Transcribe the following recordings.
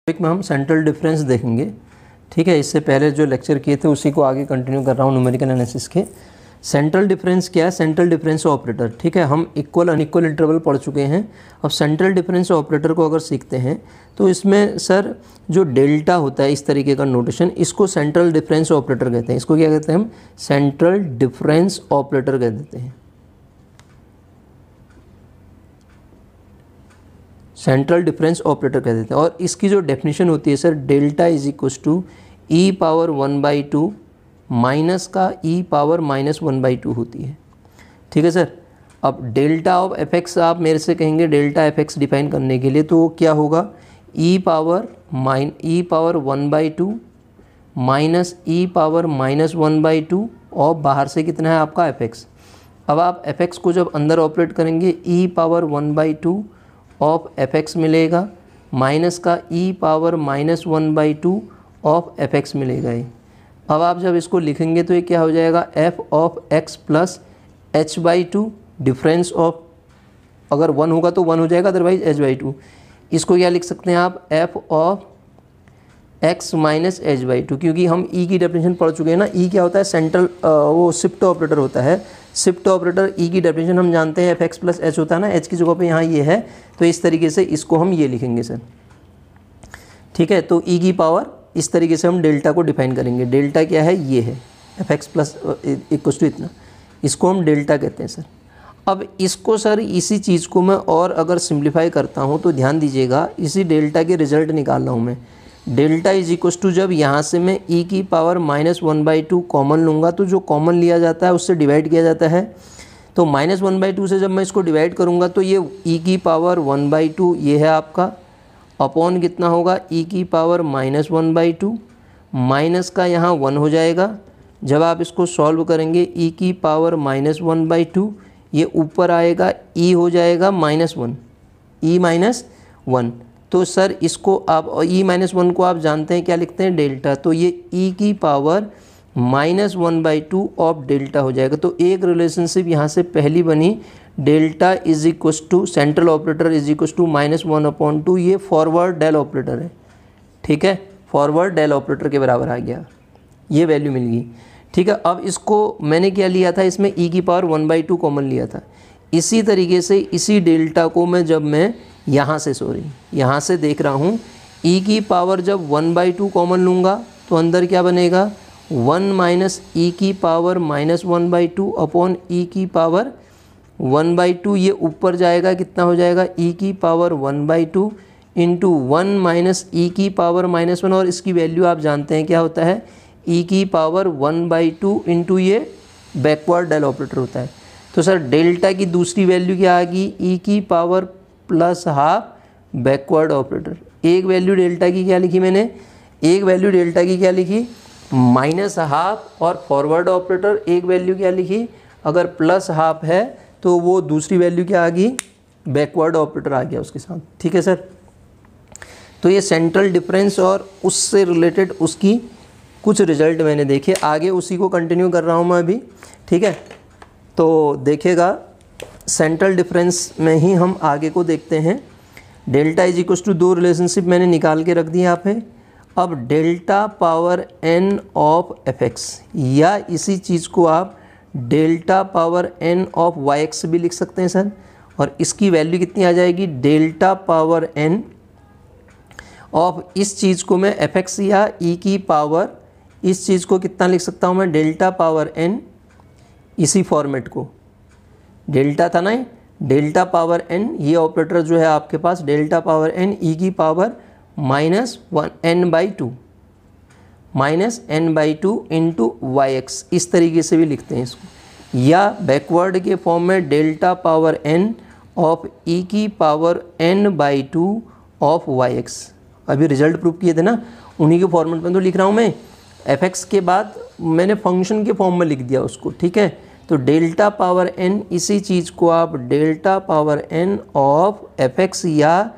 Topic में हम central difference देखेंगे। ठीक है, इससे पहले जो लेक्चर किए थे उसी को आगे कंटिन्यू कर रहा हूँ न्यूमेरिकल एनालिसिस के। सेंट्रल डिफरेंस क्या है? Central difference operator. ठीक है, हम इक्वल अनइक्वल इंटरवल पढ़ चुके हैं। अब सेंट्रल डिफरेंस ऑपरेटर को अगर सीखते हैं तो इसमें सर जो डेल्टा होता है, इस तरीके का नोटेशन, इसको सेंट्रल डिफरेंस ऑपरेटर कहते हैं। इसको क्या कहते हैं हम? सेंट्रल डिफरेंस ऑपरेटर कह देते हैं। सेंट्रल डिफरेंस ऑपरेटर कह देते हैं। और इसकी जो डेफिनेशन होती है sir, delta is equal to E power 1/2 minus का ई पावर -1/2 होती है। ठीक है सर। अब डेल्टा ऑफ एफ एक्स आप मेरे से कहेंगे डेल्टा एफ एक्स डिफाइन करने के लिए, तो क्या होगा? ई पावर 1/2 माइनस ई पावर -1/2 और बाहर से कितना है आपका एफ एक्स। अब आप एफ एक्स को जब अंदर ऑपरेट करेंगे, ई पावर 1/2 ऑफ एफ एक्स मिलेगा माइनस का E power -1/2 of F x मिलेगा ये। अब आप जब इसको लिखेंगे तो ये क्या हो जाएगा? F of x plus h/2 difference of, अगर 1 होगा तो 1 हो जाएगा, अदरवाइज h/2। इसको क्या लिख सकते हैं आप? F of x minus h/2, क्योंकि हम ई की डेफिनेशन पढ़ चुके हैं ना। ई क्या होता है? सेंट्रल वो शिफ्ट ऑपरेटर होता है। शिफ्ट ऑपरेटर ई की डेफिनेशन हम जानते हैं, एफ एक्स प्लस एच होता है ना। एच की जगह पे यहाँ ये है, तो इस तरीके से इसको हम ये लिखेंगे सर। ठीक है, तो ई की पावर इस तरीके से हम डेल्टा को डिफाइन करेंगे। डेल्टा क्या है? ये है F X plus equal to इतना, इसको हम डेल्टा कहते हैं सर। अब इसको सर इसी चीज़ को मैं और अगर सिंप्लीफाई करता हूँ तो ध्यान दीजिएगा, इसी डेल्टा के रिजल्ट निकाल रहा हूँ मैं। डेल्टा इज इक्वल टू, जब यहाँ से मैं ई की पावर -1/2 कॉमन लूँगा तो जो कॉमन लिया जाता है उससे डिवाइड किया जाता है। तो -1/2 से जब मैं इसको डिवाइड करूँगा तो ये ई की पावर 1/2 ये है आपका, अपॉन कितना होगा? ई की पावर -1/2 माइनस का यहाँ 1 हो जाएगा। जब आप इसको सॉल्व करेंगे, ई की पावर -1/2 ये ऊपर आएगा, ई हो जाएगा -1, ई -1। तो सर इसको आप ई -1 को आप जानते हैं क्या लिखते हैं? डेल्टा। तो ये ई की पावर -1/2 ऑफ डेल्टा हो जाएगा। तो एक रिलेशनशिप यहाँ से पहली बनी, delta is equal to central operator is equal to -1/2। ये फॉरवर्ड डेल ऑपरेटर है। ठीक है, फॉरवर्ड डेल ऑपरेटर के बराबर आ गया, ये वैल्यू मिल गई। ठीक है, अब इसको मैंने क्या लिया था? इसमें ई की पावर 1/2 कॉमन लिया था। इसी तरीके से इसी डेल्टा को मैं जब मैं यहाँ से देख रहा हूँ, ई की पावर जब 1/2 कॉमन लूँगा तो अंदर क्या बनेगा? 1 माइनस ई की पावर -1/2 अपॉन ई की पावर 1/2। ये ऊपर जाएगा, कितना हो जाएगा? ई की पावर 1/2 इंटू 1 माइनस ई की पावर -1, और इसकी वैल्यू आप जानते हैं क्या होता है? ई की पावर 1/2 इंटू ये बैकवर्ड डेल ऑपरेटर होता है। तो सर डेल्टा की दूसरी वैल्यू क्या आ गई? ई की पावर +½ बैकवर्ड ऑपरेटर। एक वैल्यू डेल्टा की क्या लिखी मैंने? एक वैल्यू डेल्टा की क्या लिखी? -½ और फॉरवर्ड ऑपरेटर एक वैल्यू क्या लिखी? अगर +½ है तो वो दूसरी वैल्यू क्या आ गई? बैकवर्ड ऑपरेटर आ गया उसके साथ। ठीक है सर। तो ये सेंट्रल डिफरेंस और उससे रिलेटेड उसकी कुछ रिजल्ट मैंने देखे, आगे उसी को कंटिन्यू कर रहा हूँ मैं अभी। ठीक है, तो देखिएगा सेंट्रल डिफरेंस में ही हम आगे को देखते हैं। Delta is equal to 2 relationship मैंने निकाल के रख दिए यहाँ पे। अब delta power n of F X, या इसी चीज़ को आप delta power n of Y X भी लिख सकते हैं सर। और इसकी वैल्यू कितनी आ जाएगी? डेल्टा पावर n ऑफ इस चीज़ को मैं एफ एक्स या ई की पावर, इस चीज़ को कितना लिख सकता हूँ मैं? डेल्टा पावर n, इसी फॉर्मेट को। डेल्टा था ना, डेल्टा पावर n, ये ऑपरेटर जो है आपके पास डेल्टा पावर n ई की power -n/2 into Y x, इस तरीके से भी लिखते हैं इसको। या बैकवर्ड के फॉर्म में delta power n of E की power n/2 of Y X. अभी रिजल्ट प्रूव किए थे ना, उन्हीं के फॉर्मेट में तो लिख रहा हूँ मैं। एफ एक्स के बाद मैंने फंक्शन के फॉर्म में लिख दिया उसको। ठीक है, तो डेल्टा पावर n, इसी चीज़ को आप delta power n of F X, या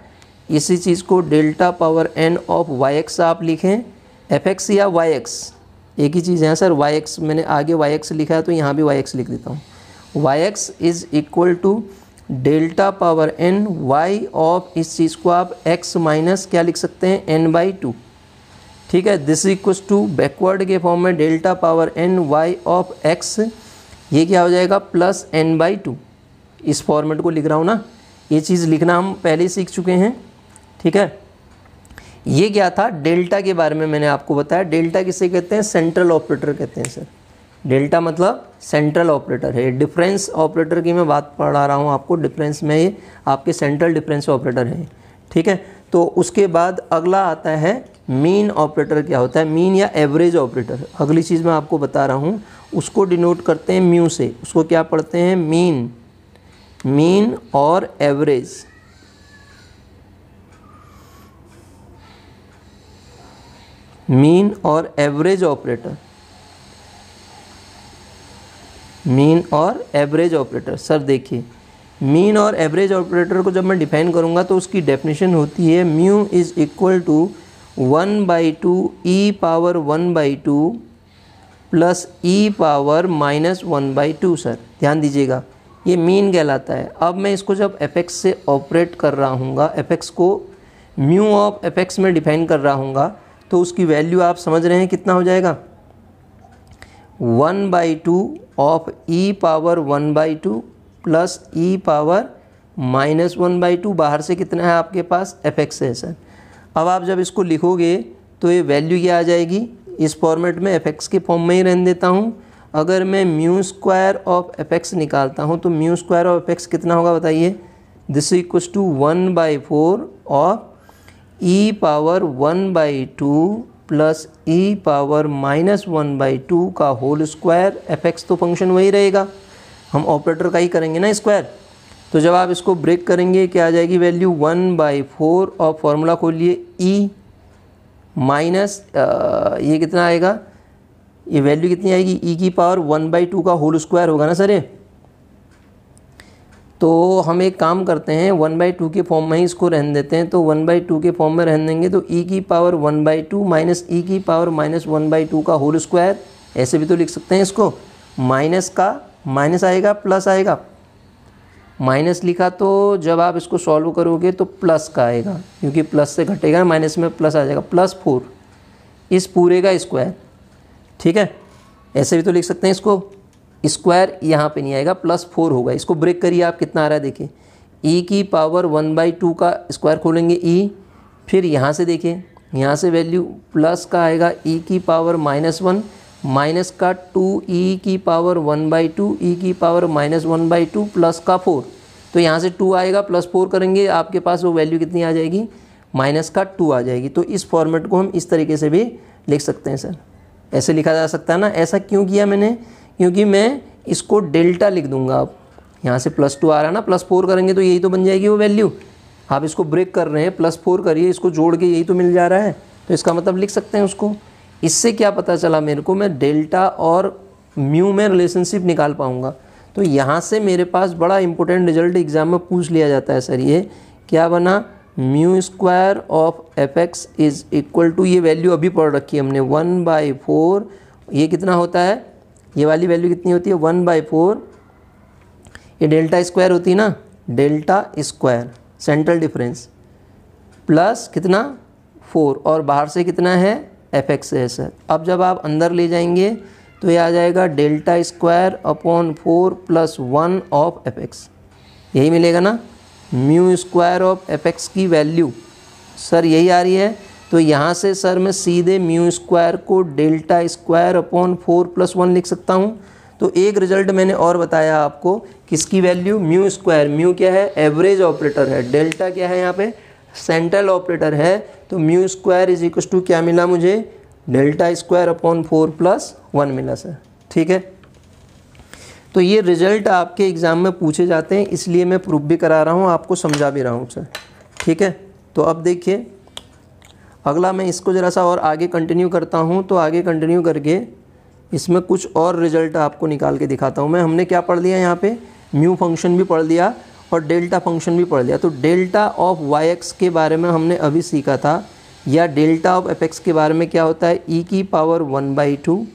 इसी चीज़ को delta power n of Y X आप लिखें। एफ एक्स या वाई एक्स एक ही चीज़ है सर। वाई एक्स मैंने आगे वाई एक्स लिखा है तो यहाँ भी वाई एक्स लिख देता हूँ। Y X is equal to delta power n y of इस चीज़ को आप x माइनस क्या लिख सकते हैं n/2, ठीक है। दिस इक्वल्स टू बैकवर्ड के फॉर्म में delta power n y of x, ये क्या हो जाएगा प्लस n/2। इस फॉर्मेट को लिख रहा हूँ ना, ये चीज़ लिखना हम पहले ही सीख चुके हैं, ठीक है। ये क्या था, डेल्टा के बारे में मैंने आपको बताया। डेल्टा किसे कहते हैं, सेंट्रल ऑपरेटर कहते हैं सर। डेल्टा मतलब सेंट्रल ऑपरेटर है। डिफरेंस ऑपरेटर की मैं बात पढ़ा रहा हूँ आपको, डिफरेंस में ये आपके सेंट्रल डिफरेंस ऑपरेटर है, ठीक है। तो उसके बाद अगला आता है मीन ऑपरेटर। क्या होता है, मीन या एवरेज ऑपरेटर। अगली चीज़ मैं आपको बता रहा हूँ, उसको डिनोट करते हैं म्यू से। उसको क्या पढ़ते हैं, मीन, मीन और एवरेज। मीन और एवरेज ऑपरेटर, मीन और एवरेज ऑपरेटर। सर देखिए, मीन और एवरेज ऑपरेटर को जब मैं डिफाइन करूंगा तो उसकी डेफिनेशन होती है mu is equal to 1/2 e power 1/2 plus e power minus 1/2। Sir ध्यान दीजिएगा, ये मीन कहलाता है। अब मैं इसको जब fx से ऑपरेट कर रहा हूँगा, fx को म्यू ऑफ fx में डिफाइन कर रहा हूँगा, तो उसकी वैल्यू आप समझ रहे हैं कितना हो जाएगा, 1/2 of e power 1/2 plus e power minus 1/2। बाहर से कितना है आपके पास, fx है सर। अब आप जब इसको लिखोगे तो ये वैल्यू क्या आ जाएगी, इस फॉर्मेट में fx के फॉर्म में ही रहने देता हूँ। अगर मैं म्यू स्क्वायर ऑफ fx निकालता हूँ तो म्यू स्क्वायर ऑफ fx कितना होगा बताइए, this equals to 1/4 of e power 1/2 plus e power minus 1/2 का होल स्क्वायर। fx तो फंक्शन वही रहेगा, हम ऑपरेटर का ही करेंगे ना स्क्वायर। तो जब आप इसको ब्रेक करेंगे क्या आ जाएगी वैल्यू, 1/4 और फॉर्मूला खोलिए e माइनस ये कितना आएगा, ये वैल्यू कितनी आएगी, e की पावर 1/2 का होल स्क्वायर होगा ना सर ये। तो हम एक काम करते हैं, 1/2 के फॉर्म में ही इसको रहने देते हैं। तो 1/2 के फॉर्म में रहने देंगे तो e की पावर 1/2 माइनस e की पावर माइनस 1/2 का होल स्क्वायर, ऐसे भी तो लिख सकते हैं इसको। माइनस का माइनस आएगा, प्लस आएगा। माइनस लिखा तो जब आप इसको सॉल्व करोगे तो प्लस का आएगा, क्योंकि प्लस से घटेगा, माइनस में प्लस आ जाएगा, +4 इस पूरे का स्क्वायर, ठीक है। ऐसे भी तो लिख सकते हैं इसको, स्क्वायर यहाँ पे नहीं आएगा, +4 होगा। इसको ब्रेक करिए आप, कितना आ रहा है देखिए, e की पावर 1/2 का स्क्वायर खोलेंगे e, फिर यहाँ से देखिए, यहाँ से वैल्यू प्लस का आएगा, e की पावर -1 माइनस का 2e की पावर 1/2 e की पावर माइनस 1/2 प्लस का 4। तो यहाँ से 2 आएगा, +4 करेंगे, आपके पास वो वैल्यू कितनी आ जाएगी, -2 आ जाएगी। तो इस फॉर्मेट को हम इस तरीके से भी लिख सकते हैं सर, ऐसे लिखा जा सकता है ना। ऐसा क्यों किया मैंने, क्योंकि मैं इसको डेल्टा लिख दूंगा। अब यहाँ से +2 आ रहा है ना, +4 करेंगे तो यही तो बन जाएगी वो वैल्यू। आप इसको ब्रेक कर रहे हैं, +4 करिए, इसको जोड़ के यही तो मिल जा रहा है, तो इसका मतलब लिख सकते हैं उसको। इससे क्या पता चला मेरे को, मैं डेल्टा और म्यू में रिलेशनशिप निकाल पाऊँगा। तो यहाँ से मेरे पास बड़ा इंपॉर्टेंट रिजल्ट एग्जाम में पूछ लिया जाता है सर, ये क्या बना, mu square of fx is equal to, ये वैल्यू अभी पढ़ रखी है हमने, 1/4। ये कितना होता है, ये वाली वैल्यू कितनी होती है, 1/4, ये डेल्टा स्क्वायर होती है ना, delta square central difference, plus कितना 4, और बाहर से कितना है fx है सर। अब जब आप अंदर ले जाएंगे तो ये आ जाएगा delta square upon 4 plus 1 of fx, यही मिलेगा ना। म्यू स्क्वायर ऑफ fx की वैल्यू सर यही आ रही है। तो यहाँ से सर मैं सीधे म्यू स्क्वायर को डेल्टा स्क्वायर अपॉन 4 प्लस 1 लिख सकता हूँ। तो एक रिजल्ट मैंने और बताया आपको, किसकी वैल्यू, म्यू स्क्वायर। म्यू क्या है, एवरेज ऑपरेटर है। डेल्टा क्या है यहाँ पे, सेंट्रल ऑपरेटर है। तो mu square is equal to क्या मिला मुझे, डेल्टा स्क्वायर अपॉन 4 प्लस 1 मिला सर, ठीक है। तो ये रिजल्ट आपके एग्ज़ाम में पूछे जाते हैं, इसलिए मैं प्रूफ भी करा रहा हूँ, आपको समझा भी रहा हूँ सर, ठीक है। तो अब देखिए अगला, मैं इसको ज़रा सा और आगे कंटिन्यू करता हूँ। तो आगे कंटिन्यू करके इसमें कुछ और रिजल्ट आपको निकाल के दिखाता हूँ मैं। हमने क्या पढ़ लिया यहाँ पे, म्यू फंक्शन भी पढ़ लिया और डेल्टा फंक्शन भी पढ़ लिया। तो डेल्टा ऑफ y(x) के बारे में हमने अभी सीखा था, या डेल्टा ऑफ f(x) के बारे में क्या होता है, e की पावर 1/2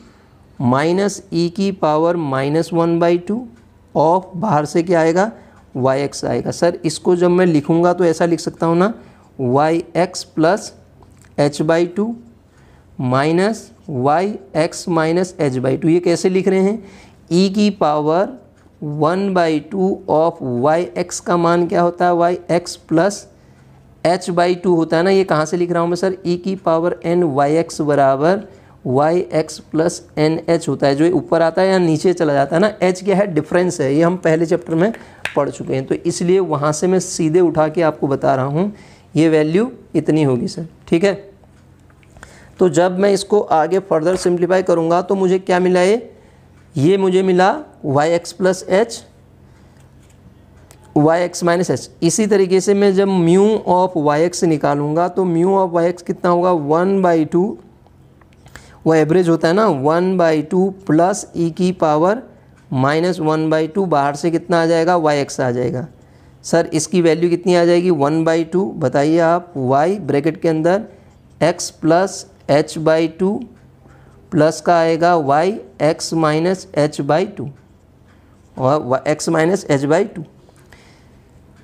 माइनस e की पावर -1/2 ऑफ, बाहर से क्या आएगा वाई एक्स आएगा। सर इसको जब मैं लिखूँगा तो ऐसा लिख सकता हूँ ना, Y X plus H by two minus Y X minus H by two. ये कैसे लिख रहे हैं, ई की पावर 1/2 ऑफ वाई एक्स का मान क्या होता है, Y X plus H by two होता है ना। ये कहाँ से लिख रहा हूँ मैं सर, ई की पावर एन वाई एक्स बराबर Y X plus N H होता है। जो ऊपर आता है या नीचे चला जाता है ना, एच क्या है, डिफरेंस है। ये हम पहले चैप्टर में पढ़ चुके हैं, तो इसलिए वहाँ से मैं सीधे उठा के आपको बता रहा हूँ ये वैल्यू इतनी होगी सर, ठीक है। तो जब मैं इसको आगे फर्दर सिंप्लीफाई करूँगा तो मुझे क्या मिला, ये मुझे मिला Y X plus H Y X minus H. इसी तरीके से मैं जब म्यू ऑफ वाई एक्स निकालूंगा तो म्यू ऑफ वाई एक्स कितना होगा, 1/2, वो एवरेज होता है ना, 1/2 प्लस ई की पावर माइनस 1/2, बाहर से कितना आ जाएगा, वाई एक्स आ जाएगा। सर इसकी वैल्यू कितनी आ जाएगी, 1/2, बताइए आप, वाई ब्रैकेट के अंदर X plus H by two plus का आएगा Y X minus H by two और X minus H by two.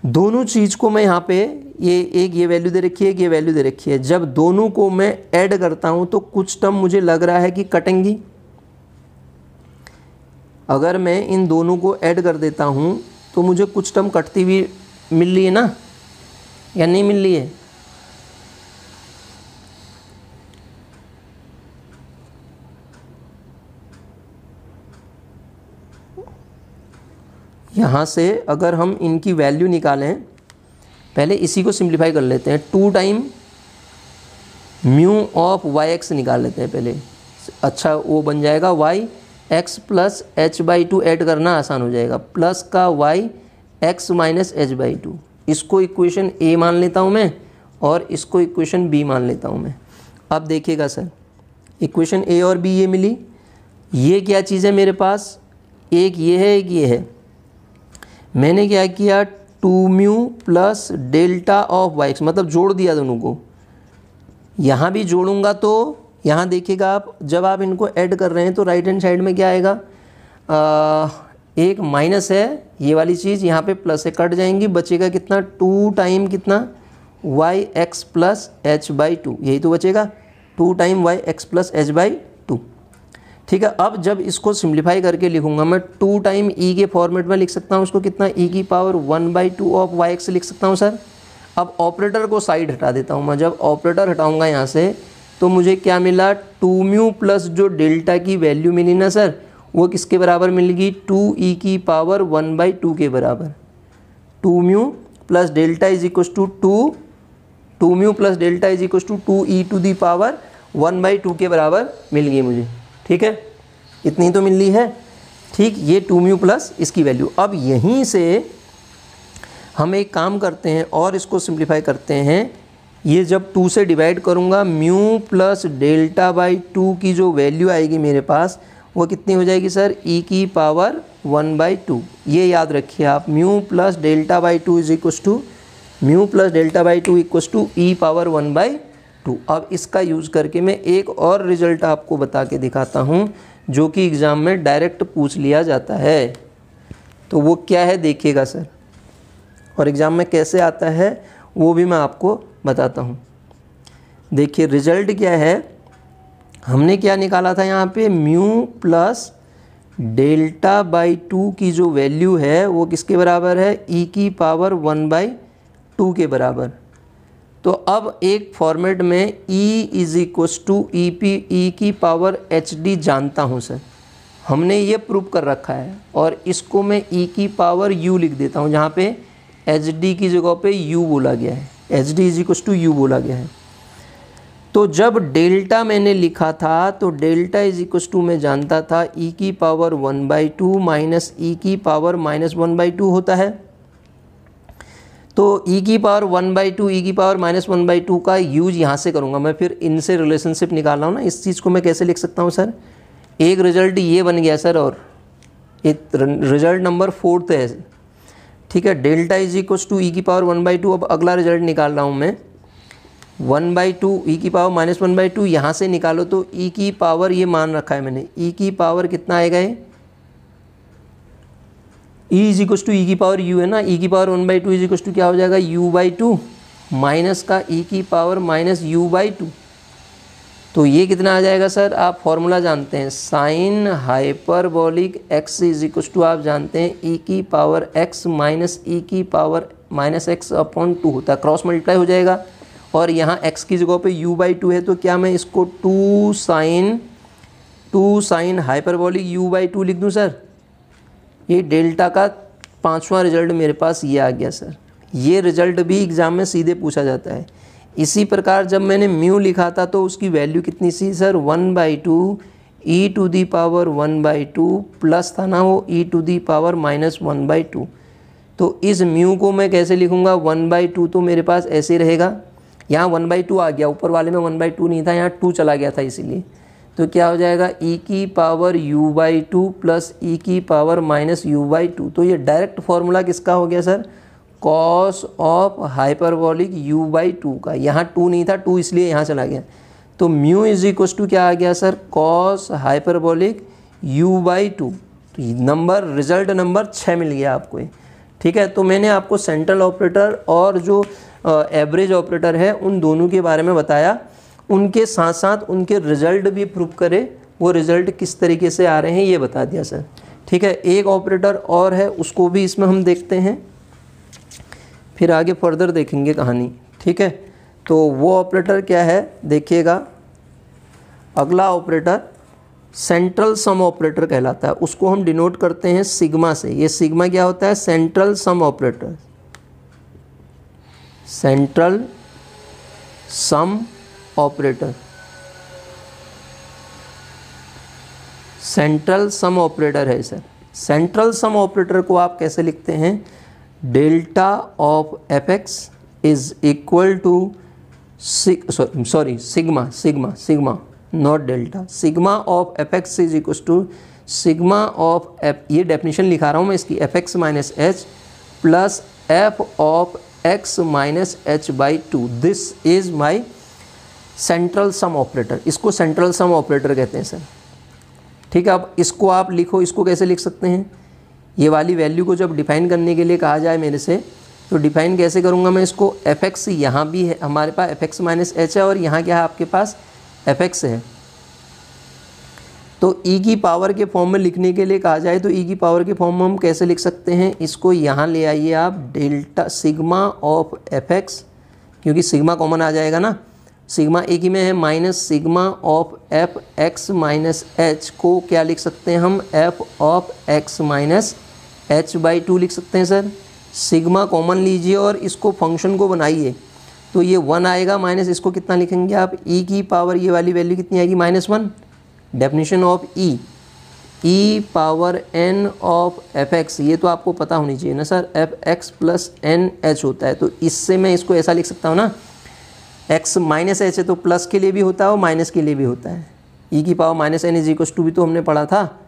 दोनों चीज़ को मैं यहाँ पे ये वैल्यू दे रखी है, ये वैल्यू दे रखी है। जब दोनों को मैं ऐड करता हूँ तो कुछ टर्म मुझे लग रहा है कि कटेंगी। अगर मैं इन दोनों को ऐड कर देता हूँ तो मुझे कुछ टर्म कटती हुई मिल रही है ना, या नहीं मिल रही है। यहाँ से अगर हम इनकी वैल्यू निकालें, पहले इसी को सिंप्लीफाई कर लेते हैं। 2 time mu of Y X निकाल लेते हैं पहले। अच्छा वो बन जाएगा Y X plus H by two, add करना आसान हो जाएगा, प्लस का Y X minus H by two. इसको इक्वेशन ए मान लेता हूँ मैं और इसको इक्वेशन बी मान लेता हूँ मैं। अब देखिएगा सर, इक्वेशन ए और बी ये मिली। ये क्या चीज़ है मेरे पास, एक ये है एक ये है। मैंने क्या किया, 2 mu plus delta of Y X, मतलब जोड़ दिया दोनों को। यहाँ भी जोड़ूंगा तो यहाँ देखिएगा आप, जब आप इनको ऐड कर रहे हैं तो राइट हैंड साइड में क्या आएगा, एक माइनस है, ये वाली चीज़ यहाँ पे प्लस है, कट जाएंगी, बचेगा कितना, 2 टाइम कितना, Y X plus H by two, यही तो बचेगा, 2 time Y X plus H by two. ठीक है, अब जब इसको सिंप्लीफाई करके लिखूंगा मैं, 2 टाइम ई के फॉर्मेट में लिख सकता हूँ उसको, कितना, ई की पावर 1/2 ऑफ वाई एक्स लिख सकता हूँ सर। अब ऑपरेटर को साइड हटा देता हूँ मैं। जब ऑपरेटर हटाऊंगा यहाँ से तो मुझे क्या मिला, 2 म्यू प्लस जो डेल्टा की वैल्यू मिली ना सर, वो किसके बराबर मिलेगी, 2 ई की पावर 1/2 के बराबर। 2 mu plus delta is equal to 2 mu plus delta is equal to 2 E to the power 1/2 के बराबर मिल गई मुझे। ठीक है, इतनी तो मिल रही है। ठीक, ये 2 म्यू प्लस इसकी वैल्यू। अब यहीं से हम एक काम करते हैं और इसको सिंप्लीफाई करते हैं। ये जब 2 से डिवाइड करूँगा, म्यू प्लस डेल्टा बाई 2 की जो वैल्यू आएगी मेरे पास, वो कितनी हो जाएगी सर, ई की पावर 1/2। ये याद रखिए आप, mu plus delta by 2 is equal to mu plus delta by 2 equal to E power 1/2। अब इसका यूज़ करके मैं एक और रिजल्ट आपको बता के दिखाता हूँ जो कि एग्ज़ाम में डायरेक्ट पूछ लिया जाता है। तो वो क्या है देखिएगा सर, और एग्ज़ाम में कैसे आता है वो भी मैं आपको बताता हूँ। देखिए रिजल्ट क्या है, हमने क्या निकाला था यहाँ पे, म्यू प्लस डेल्टा बाई 2 की जो वैल्यू है वो किसके बराबर है, ई की पावर 1/2 के बराबर। तो अब एक फॉर्मेट में e इज इक्व टू ई की पावर एच डी जानता हूँ सर, हमने ये प्रूव कर रखा है, और इसको मैं e की पावर u लिख देता हूँ, जहाँ पे एच डी की जगह पे u बोला गया है, H D is equal to u बोला गया है। तो जब डेल्टा मैंने लिखा था तो डेल्टा इज इक्व टू मैं जानता था e की पावर 1/2 माइनस ई की पावर माइनस 1/2 होता है। तो e की पावर 1/2 ई की पावर माइनस 1/2 का यूज यहाँ से करूँगा मैं, फिर इनसे रिलेशनशिप निकाल रहा हूँ ना। इस चीज़ को मैं कैसे लिख सकता हूँ सर, एक रिजल्ट ये बन गया सर, और एक रिजल्ट नंबर 4 है। ठीक है, डेल्टा इज इक्व टू ई की पावर 1/2। अब अगला रिजल्ट निकाल रहा हूँ मैं, 1/2 ई की पावर माइनस 1/2, यहाँ से निकालो तो ई की पावर ये मान रखा है मैंने, ई की पावर कितना आएगा, ई इज इक्वल टू ई की पावर यू है ना, ई की पावर 1/2 इज इक्वल टू क्या हो जाएगा u/2 माइनस का ई की पावर माइनस u/2। तो ये कितना आ जाएगा सर, आप फॉर्मूला जानते हैं sine hyperbolic x is equal to आप जानते हैं ई की पावर x माइनस ई की पावर माइनस एक्स अपॉन 2 होता है, क्रॉस मल्टीप्लाई हो जाएगा और यहाँ x की जगह पे u/2 है तो क्या मैं इसको 2 साइन हाइपरबोलिक u/2 लिख दूँ सर। ये डेल्टा का 5वां रिजल्ट मेरे पास ये आ गया सर। ये रिजल्ट भी एग्ज़ाम में सीधे पूछा जाता है। इसी प्रकार जब मैंने म्यू लिखा था तो उसकी वैल्यू कितनी सी sir 1/2 E to the power 1/2 plus था ना वो E to the power minus 1/2। तो इस म्यू को मैं कैसे लिखूँगा 1/2 तो मेरे पास ऐसे रहेगा, यहाँ 1/2 आ गया, ऊपर वाले में 1/2 नहीं था, यहाँ 2 चला गया था इसीलिए। तो क्या हो जाएगा ई की पावर u/2 प्लस ई की पावर माइनस u/2। तो ये डायरेक्ट फॉर्मूला किसका हो गया sir, cos of hyperbolic u/2 का। यहाँ 2 नहीं था, 2 इसलिए यहाँ चला गया। तो म्यू इज इक्वल टू क्या आ गया सर, कॉस हाइपरबोलिक u/2। तो नंबर रिजल्ट नंबर 6 मिल गया आपको ये, ठीक है। तो मैंने आपको सेंट्रल ऑपरेटर और जो एवरेज ऑपरेटर है उन दोनों के बारे में बताया, उनके साथ साथ उनके रिजल्ट भी प्रूव करे, वो रिजल्ट किस तरीके से आ रहे हैं ये बता दिया सर, ठीक है। एक ऑपरेटर और है उसको भी इसमें हम देखते हैं, फिर आगे फर्दर देखेंगे कहानी, ठीक है। तो वो ऑपरेटर क्या है देखिएगा, अगला ऑपरेटर सेंट्रल सम ऑपरेटर कहलाता है, उसको हम डिनोट करते हैं सिग्मा से। ये सिग्मा क्या होता है, central sum operator, central sum operator, central sum operator है सर। सेंट्रल सम ऑपरेटर को आप कैसे लिखते हैं, delta of F X is equal to sigma not delta, sigma of F X is equal to sigma of F, ये definition लिखा रहा हूँ मैं इसकी, F X minus H plus F of X minus h/2। This is my central sum operator, इसको central sum operator कहते हैं sir, ठीक है। अब इसको आप लिखो, इसको कैसे लिख सकते हैं, ये वाली वैल्यू को जब डिफाइन करने के लिए कहा जाए मेरे से तो डिफाइन कैसे करूँगा मैं इसको, एफ एक्स यहाँ भी है हमारे पास, एफ एक्स माइनस एच है और यहाँ क्या है आपके पास एफ एक्स है। तो ई की पावर के फॉर्म में लिखने के लिए कहा जाए तो ई की पावर के फॉर्म में हम कैसे लिख सकते हैं, इसको यहाँ ले आइए आप, delta sigma of F x, क्योंकि सिग्मा कॉमन आ जाएगा ना, सिग्मा एक ही में है, minus sigma of F X minus H को क्या लिख सकते हैं हम, F of X minus h/2 लिख सकते हैं सर। सिग्मा कॉमन लीजिए और इसको फंक्शन को बनाइए तो ये 1 आएगा, माइनस इसको कितना लिखेंगे आप, ई की पावर ये वाली वैल्यू कितनी आएगी -1। Definition of E power n of F X, ये तो आपको पता होनी चाहिए ना sir, F X plus N H होता है। तो इससे मैं इसको ऐसा लिख सकता हूँ ना, x माइनस एच है तो प्लस के लिए भी होता है और माइनस के लिए भी होता है। ई की power minus N is equal to भी तो हमने पढ़ा था,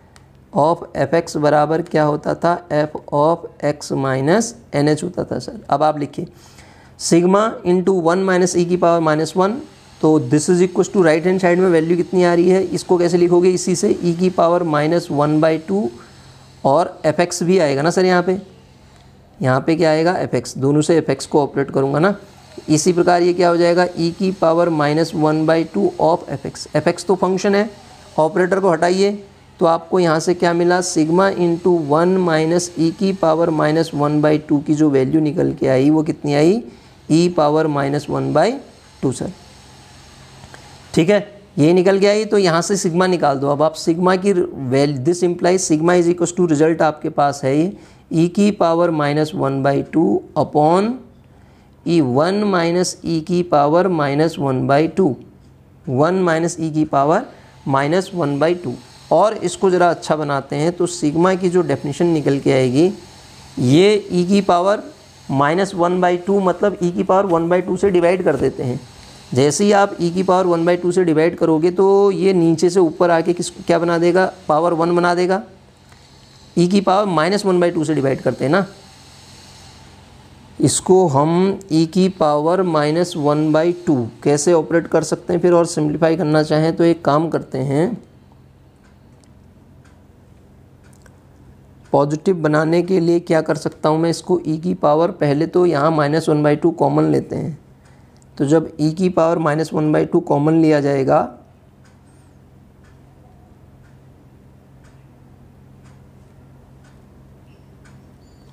ऑफ एफ एक्स बराबर क्या होता था, F of X minus N H होता था सर। अब आप लिखिए सिग्मा इंटू 1 माइनस ई की पावर -1, तो this is equal to right hand side में वैल्यू कितनी आ रही है, इसको कैसे लिखोगे, इसी से ई की पावर -1/2 और एफ एक्स भी आएगा ना सर, यहाँ पे क्या आएगा एफ एक्स, दोनों से एफ एक्स को ऑपरेट करूँगा ना। इसी प्रकार ये क्या हो जाएगा, ई की power -1/2 of F x, F x तो फंक्शन है, ऑपरेटर को हटाइए तो आपको यहाँ से क्या मिला, सिग्मा इंटू 1 माइनस ई की पावर -1/2 की जो वैल्यू निकल के आई वो कितनी आई, ई पावर -1/2 सर, ठीक है। ये निकल के आई तो यहाँ से सिग्मा निकाल दो। अब आप सिग्मा की value, this implies sigma is equal to, result आपके पास है ये ई की power -1/2 upon E 1 minus E की पावर -1/2, 1 माइनस ई की पावर -1/2। और इसको ज़रा अच्छा बनाते हैं तो सिग्मा की जो डेफिनेशन निकल के आएगी, ये ई की पावर -1/2 मतलब ई की पावर 1/2 से डिवाइड कर देते हैं। जैसे ही आप ई की पावर 1/2 से डिवाइड करोगे तो ये नीचे से ऊपर आके किसको क्या बना देगा, पावर 1 बना देगा। ई की पावर -1/2 से डिवाइड करते हैं ना, इसको हम ई की पावर -1/2 कैसे ऑपरेट कर सकते हैं फिर, और सिंप्लीफाई करना चाहें तो एक काम करते हैं, पॉजिटिव बनाने के लिए क्या कर सकता हूँ मैं, इसको e की पावर, पहले तो यहाँ -1/2 कॉमन लेते हैं। तो जब e की पावर -1/2 कॉमन लिया जाएगा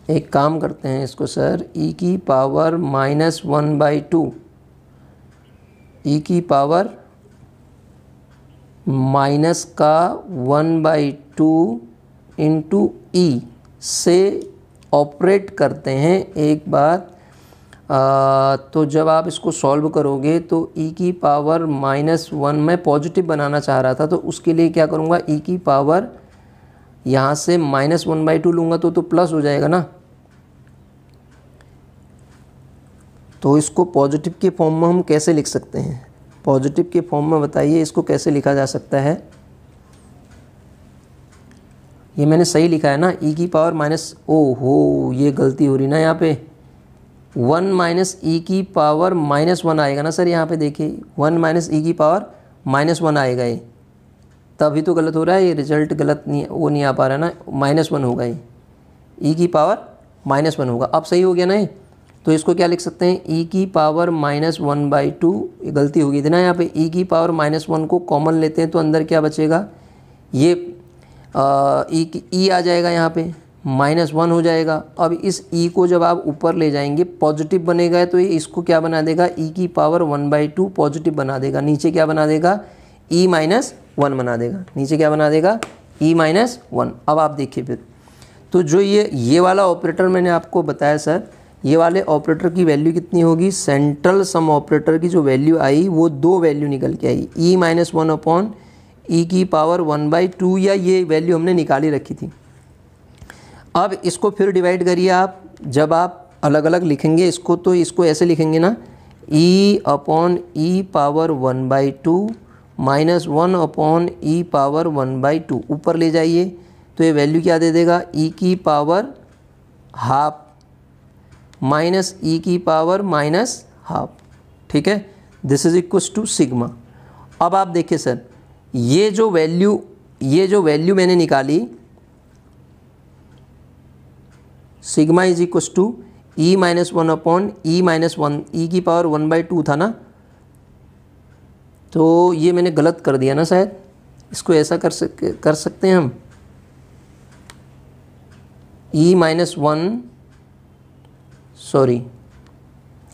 एक काम करते हैं इसको सर, e की पावर -1/2, e की पावर माइनस का 1/2 इंटू ई से ऑपरेट करते हैं। एक बात, तो जब आप इसको सॉल्व करोगे तो e की पावर -1 मैं पॉजिटिव बनाना चाह रहा था, तो उसके लिए क्या करूँगा, e की पावर यहाँ से -1/2 लूँगा तो प्लस हो जाएगा ना। तो इसको पॉजिटिव के फॉर्म में हम कैसे लिख सकते हैं, पॉजिटिव के फॉर्म में बताइए इसको कैसे लिखा जा सकता है। ये मैंने सही लिखा है ना, e की पावर माइनस, ओहो ये गलती हो रही ना यहाँ पे, 1 माइनस ई की पावर -1 आएगा ना सर, यहाँ पे देखिए 1 माइनस ई की पावर -1 आएगा, ये तभी तो गलत हो रहा है, ये रिजल्ट गलत नहीं, वो नहीं आ पा रहा ना, -1 होगा ये, e की पावर -1 होगा। अब सही हो गया ना ये, तो इसको क्या लिख सकते हैं, e की पावर -1/2, ये गलती हो गई थी ना यहाँ पे, e की पावर -1 को कॉमन लेते हैं तो अंदर क्या बचेगा, ये e आ जाएगा, यहाँ पे -1 हो जाएगा। अब इस e को जब आप ऊपर ले जाएंगे पॉजिटिव बनेगा, तो ये इसको क्या बना देगा, e की पावर 1/2 पॉजिटिव बना देगा, नीचे क्या बना देगा, e-1 बना देगा, नीचे क्या बना देगा, e-1। अब आप देखिए फिर, तो जो ये वाला ऑपरेटर मैंने आपको बताया सर, ये वाले ऑपरेटर की वैल्यू कितनी होगी, सेंट्रल सम ऑपरेटर की जो वैल्यू आई वो 2 वैल्यू निकल के आई, e-1 अपॉन e की पावर 1/2, या ये वैल्यू हमने निकाली रखी थी। अब इसको फिर डिवाइड करिए आप, जब आप अलग अलग लिखेंगे इसको तो इसको ऐसे लिखेंगे ना, e अपॉन ई पावर 1/2 -1 अपॉन ई पावर 1/2, ऊपर ले जाइए तो ये वैल्यू क्या दे देगा, e की पावर हाफ माइनस ई की पावर -हाफ, ठीक है, this is equals to sigma. अब आप देखिए सर, ये जो वैल्यू मैंने निकाली, sigma is equals to e-1 upon e-1, E की पावर 1/2 था ना, तो ये मैंने गलत कर दिया ना शायद, इसको ऐसा कर सकते हैं हम, e-1, सॉरी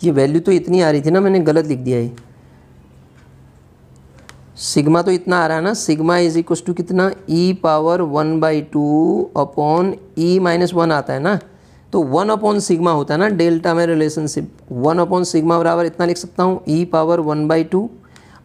ये वैल्यू तो इतनी आ रही थी ना, मैंने गलत लिख दिया, ये सिग्मा तो इतना आ रहा है ना, सिग्मा इज इक्वल टू कितना, e पावर 1/2 अपॉन e-1 आता है ना, तो 1 अपॉन सिग्मा होता है ना डेल्टा में रिलेशनशिप, 1 अपॉन सिग्मा बराबर इतना लिख सकता हूँ, e पावर 1/2।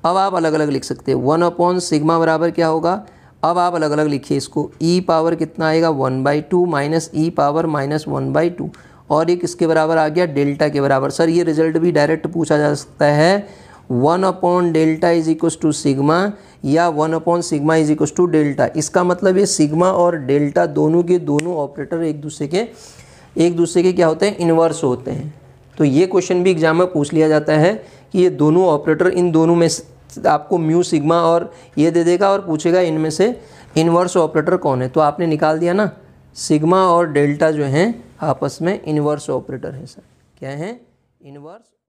अब आप अलग अलग लिख सकते हैं, 1 अपॉन सिग्मा बराबर क्या होगा, अब आप अलग अलग लिखिए इसको, e पावर कितना आएगा 1/2 माइनस ई पावर -1/2, और ये किसके बराबर आ गया, डेल्टा के बराबर। सर ये रिजल्ट भी डायरेक्ट पूछा जा सकता है, 1 upon delta is equal to sigma, या 1 upon sigma is equal to delta. इसका मतलब ये सिग्मा और डेल्टा दोनों के दोनों ऑपरेटर एक दूसरे के क्या होते हैं, इन्वर्स होते हैं। तो ये क्वेश्चन भी एग्जाम में पूछ लिया जाता है कि ये दोनों ऑपरेटर, इन दोनों में आपको म्यू सिग्मा और ये दे देगा और पूछेगा इनमें से इन्वर्स ऑपरेटर कौन है, तो आपने निकाल दिया ना, सिग्मा और डेल्टा जो हैं आपस में इन्वर्स ऑपरेटर हैं सर, क्या है, इन्वर्स।